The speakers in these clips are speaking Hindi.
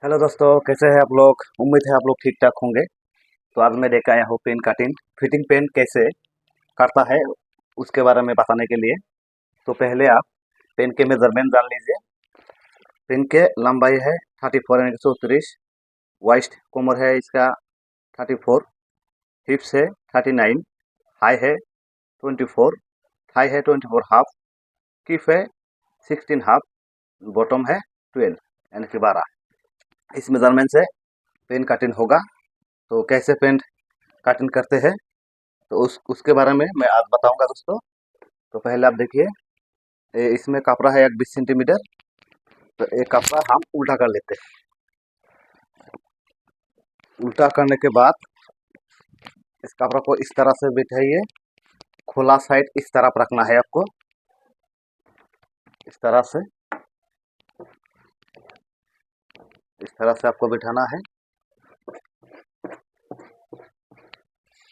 हेलो दोस्तों, कैसे हैं आप लोग। उम्मीद है आप लोग ठीक ठाक होंगे। तो आज मैं लेकर आया हूँ पेन कटिंग फिटिंग पेन कैसे करता है उसके बारे में बताने के लिए। तो पहले आप पेन के मेजरमेंट जान लीजिए। पेन के लंबाई है 34 इंच 34, वाइस्ट कमर है इसका 34, हिप्स है 39, हाई है 24, थाई है 24 हाफ, किफ है 16 हाफ, बॉटम है 12 यानी कि 12। इस मेजरमेंट से पेन कटिंग होगा। तो कैसे पेन कटिंग करते हैं तो उसके बारे में मैं आज बताऊंगा दोस्तों। तो पहले आप देखिए, इसमें कपड़ा है एक 20 सेंटीमीटर। तो एक कपड़ा हम उल्टा कर लेते हैं। उल्टा करने के बाद इस कपड़ा को इस तरह से बिठाइए। खुला साइड इस तरफ रखना है आपको, इस तरह से, इस तरह से आपको बिठाना है।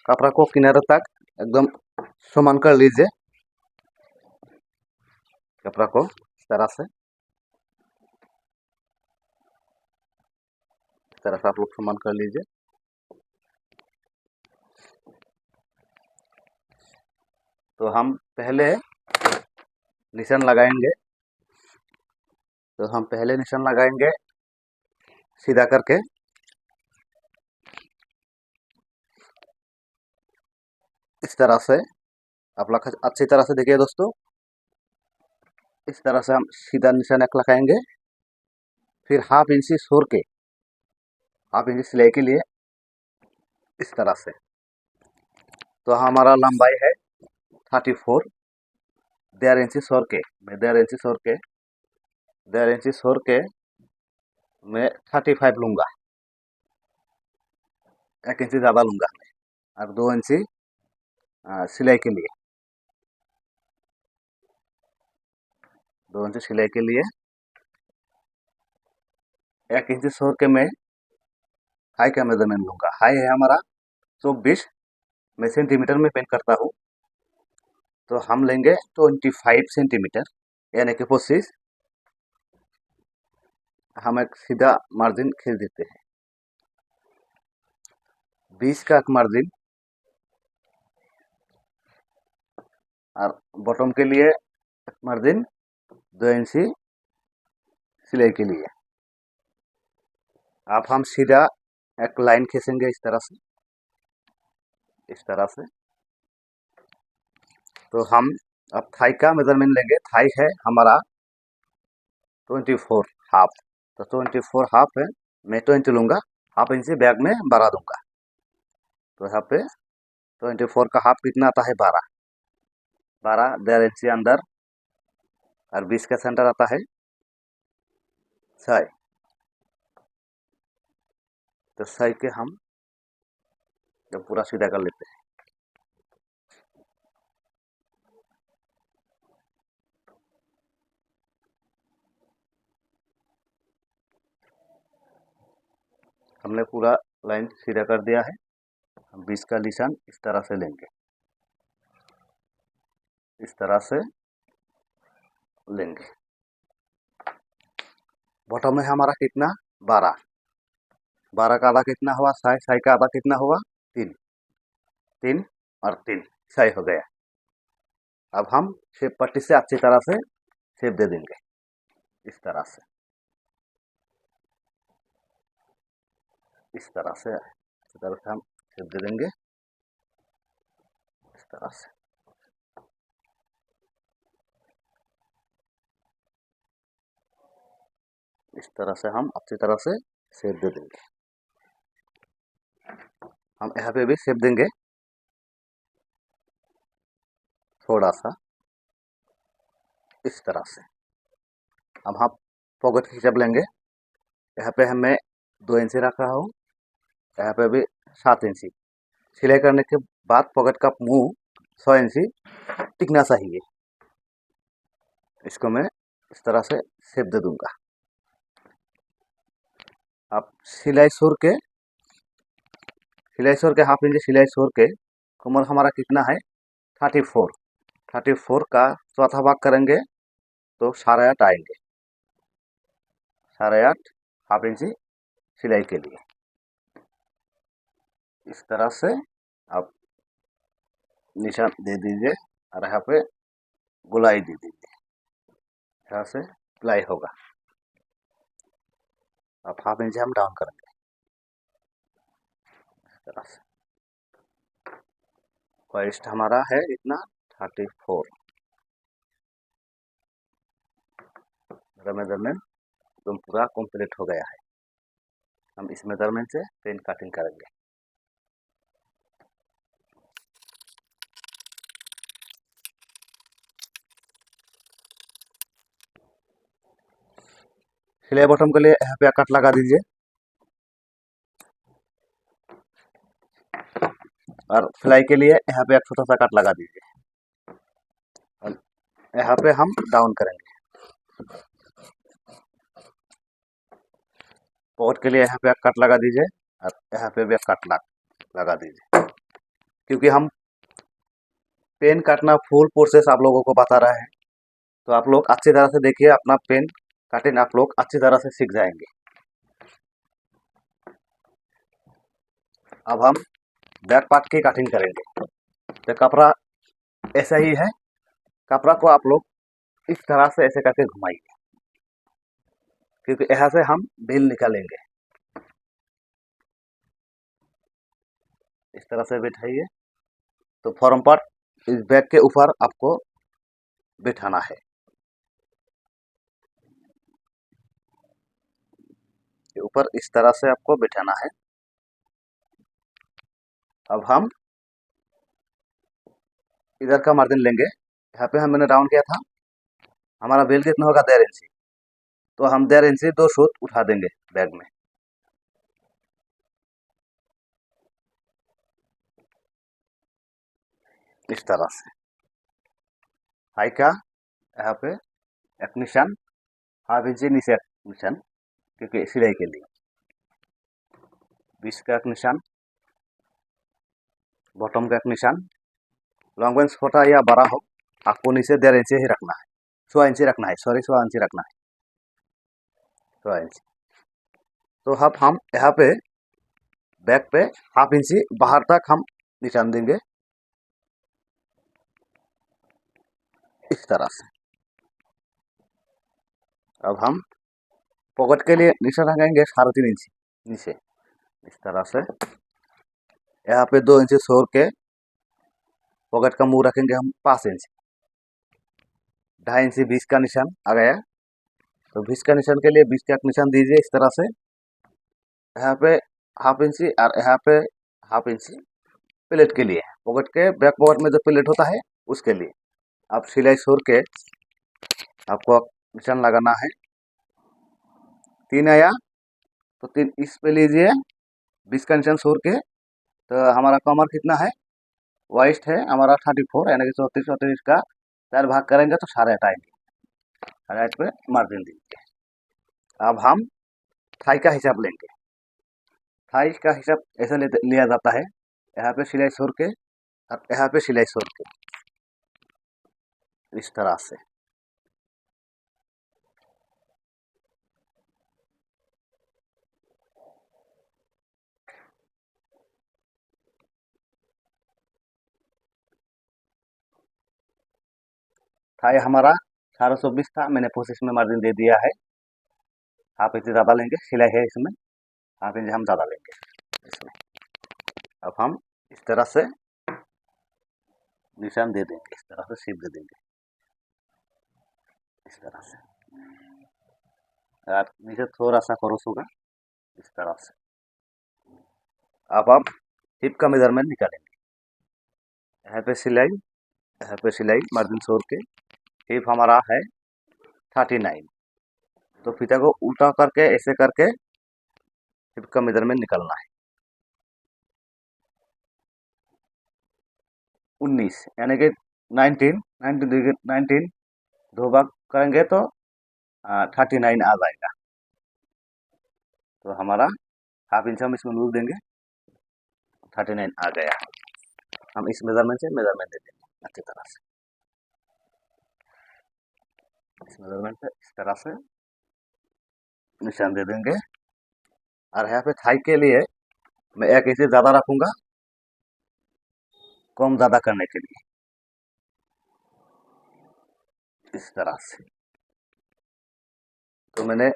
कपड़ा को किनारे तक एकदम समान कर लीजिए। कपड़ा को इस तरह से, इस तरह से आप लोग समान कर लीजिए। तो हम पहले निशान लगाएंगे। तो हम पहले निशान लगाएंगे सीधा करके। इस तरह से आप लोग अच्छी तरह से देखिए दोस्तों। इस तरह से हम सीधा निशान एक लगाएंगे। फिर हाफ इंची छोड़ के, हाफ इंची सिलाई के लिए इस तरह से। तो हमारा लंबाई है 34, 1.5 इंची छोड़ के, मैं 1.5 इंची छोड़ के, 1.5 इंची छोड़ के मैं 35 लूंगा। 1 इंची ज़्यादा लूंगा मैं। और 2 इंची सिलाई के लिए, 2 इंची सिलाई के लिए 1 इंची छोड़ के मैं हाई का मेजरमेंट लूंगा। हाई है हमारा 24, मैं सेंटीमीटर में पेंट करता हूँ। तो हम लेंगे 25 सेंटीमीटर यानी कि 25। हम एक सीधा मार्जिन खींच देते हैं, 20 का एक मार्जिन। और बॉटम के लिए एक मार्जिन 2 इंची सिलाई के लिए। अब हम सीधा एक लाइन खींचेंगे इस तरह से, इस तरह से। तो हम अब थाई का मेजरमेंट लेंगे। थाई है हमारा 24 हाफ। तो 24 हाफ है, मैं 20 लूंगा। हाफ इंची बैग में बढ़ा दूंगा। तो यहाँ पे 24 का हाफ कितना आता है 12, 12 1.5 इंची अंदर। और 20 का सेंटर आता है 6। तो 6 के हम जब पूरा सीधा कर लेते हैं। हमने पूरा लाइन सीधा कर दिया है। हम 20 का निशान इस तरह से लेंगे, इस तरह से लेंगे। बॉटम में हमारा कितना 12, 12 का आधा कितना हुआ 6, 6 का आधा कितना हुआ 3, 3 और 3 6 हो गया। अब हम शेप पट्टी से अच्छी तरह से शेप दे देंगे, इस तरह से, इस तरह से, अच्छी तरह से हम शेप दे देंगे, इस तरह से। इस तरह से हम अच्छी तरह से शेप दे देंगे। हम यहाँ पे भी शेप देंगे थोड़ा सा, इस तरह से। अब हम पॉकेट की शेप लेंगे। यहाँ पे हमें 2 इंची रख रहा हूँ, यहाँ पे भी 7 इंची। सिलाई करने के बाद पॉकेट का मुंह 6 इंची टिकना चाहिए। इसको मैं इस तरह से शेप दे दूंगा। अब सिलाई छोड़ के हाफ इंची सिलाई छोड़ के कमर हमारा कितना है 34। 34 का चौथा भाग करेंगे तो 8.5 आएंगे। 8.5 हाफ इंची सिलाई के लिए। इस तरह से आप निशान दे दीजिए और यहाँ पे गोलाई दे दीजिए, यहाँ से सिलाई होगा। अब हाफ इंच हम डाउन करेंगे इस तरह से। वेस्ट हमारा है इतना 34। मेजरमेंट एकदम पूरा कंप्लीट हो गया है। हम इस मेजरमेंट से पेन कटिंग करेंगे। सिलाई बॉटम के लिए यहाँ पे कट लगा दीजिए और सिलाई के लिए यहाँ पे एक छोटा सा कट लगा दीजिए और यहाँ पे हम डाउन करेंगे। पॉकेट के लिए यहाँ पे एक कट लगा दीजिए और यहाँ पे भी एक कट लगा दीजिए, क्योंकि हम पेन काटना फुल प्रोसेस आप लोगों को बता रहा है, तो आप लोग अच्छी तरह से देखिए। अपना पेन कटिंग आप लोग अच्छी तरह से सीख जाएंगे। अब हम बैक पार्ट की कटिंग करेंगे। तो कपड़ा ऐसा ही है, कपड़ा को आप लोग इस तरह से ऐसे करके घुमाइए, क्योंकि यहाँ से हम बिल निकालेंगे। इस तरह से बिठाइए, तो फॉर्म पार्ट इस बैग के ऊपर आपको बिठाना है। ऊपर इस तरह से आपको बिठाना है। अब हम इधर का मार्जिन लेंगे। यहाँ पे मैंने राउंड किया था, हमारा बेल कितना होगा 1.5 इंची, तो हम 1.5 इंची 2 सूत उठा देंगे बैग में। इस तरह से हाई का यहाँ पे एक निशान, हाफ इंची नीचे एक निशान, क्योंकि सिलाई के लिए 20 का एक निशान, बॉटम का एक निशान। लॉन्ग बेंच छोटा या बड़ा हो, आपको नीचे 1.5 इंची ही रखना है, 1.25 इंची रखना है, सॉरी 1.25 इंची रखना है, 1.25 इंची। तो अब हम यहाँ पे बैक पे हाफ इंची बाहर तक हम निशान देंगे इस तरह से। अब हम पॉकेट के लिए निशान लगाएंगे 3.5 इंची नीचे इस तरह से। यहाँ पे 2 इंची छोड़ के पॉकेट का मुंह रखेंगे हम 5 इंच, 2.5 इंची 20 का निशान आ गया। तो 20 का निशान के लिए 20 का निशान दीजिए इस तरह से। यहाँ पे हाफ इंची और यहाँ पे हाफ इंची प्लेट के लिए, पॉकेट के बैक पॉकेट में जो प्लेट होता है उसके लिए। आप सिलाई छोड़ के आपको निशान लगाना है। 3 आया तो 3 इस पे लीजिए, 20 का निशान छोड़ के। तो हमारा कमर कितना है, वेस्ट है हमारा 34, यानी कि 34 का 4 भाग करेंगे तो 8.5 आएंगे। 8.5 पे मार्जिन दीजिए। अब हम थाई का हिसाब लेंगे। थाई का हिसाब ऐसे लिया जाता है, यहाँ पे सिलाई छोड़ के और यहाँ पे सिलाई छोड़ के इस तरह से। थाई हमारा 1820 था, मैंने 25 में मार्जिन दे दिया है। हाफ इंच ज़्यादा लेंगे, सिलाई है इसमें, हाफ इंच हम ज़्यादा लेंगे इसमें। अब हम इस तरह से निशान दे देंगे, इस तरह से सीप दे देंगे इस तरह से। और नीचे थोड़ा सा क्रॉस होगा इस तरह से। अब आप हिप का मेजरमेंट निकालेंगे। यहाँ पे सिलाई, यहाँ पे सिलाई, मार्जिन छोड़ के। हिप हमारा है 39, तो फीता को उल्टा करके ऐसे करके हिप का मेजरमेंट निकालना है। 19 यानी कि 19 दो भाग करेंगे तो 39 आ जाएगा। तो हमारा हाफ इंच हम इसमें लूज देंगे, 39 आ गया। हम इस मेजरमेंट से मेजरमेंट दे देंगे अच्छी तरह से। इस मेजरमेंट से इस तरह से निशान दे देंगे। और यहाँ पे थाई के लिए मैं एक इंच ज़्यादा रखूँगा, कम ज़्यादा करने के लिए, इस तरह से। तो मैंने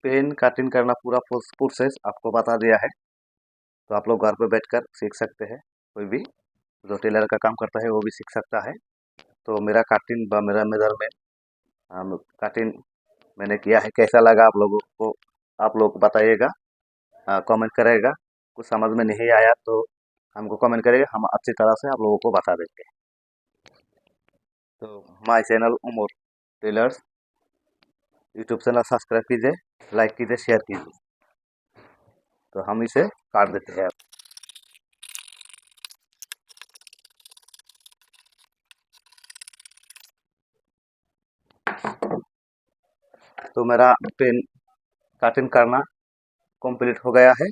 पेन कटिंग करना पूरा प्रोसेस आपको बता दिया है। तो आप लोग घर पे बैठकर सीख सकते हैं, कोई भी जो टेलर का काम करता है वो भी सीख सकता है। तो मेरा कटिंग व मेरा मेजरमेंट कटिंग मैंने किया है, कैसा लगा आप लोगों को आप लोग बताइएगा, कमेंट करेगा। कुछ समझ में नहीं आया तो हमको कमेंट करेगा, हम अच्छी तरह से आप लोगों को बता देंगे। तो my channel Umar tailors YouTube channel subscribe कीजिए, लाइक कीजिए, शेयर कीजिए। तो हम इसे काट देते हैं। तो मेरा पेन कटिंग करना कंप्लीट हो गया है।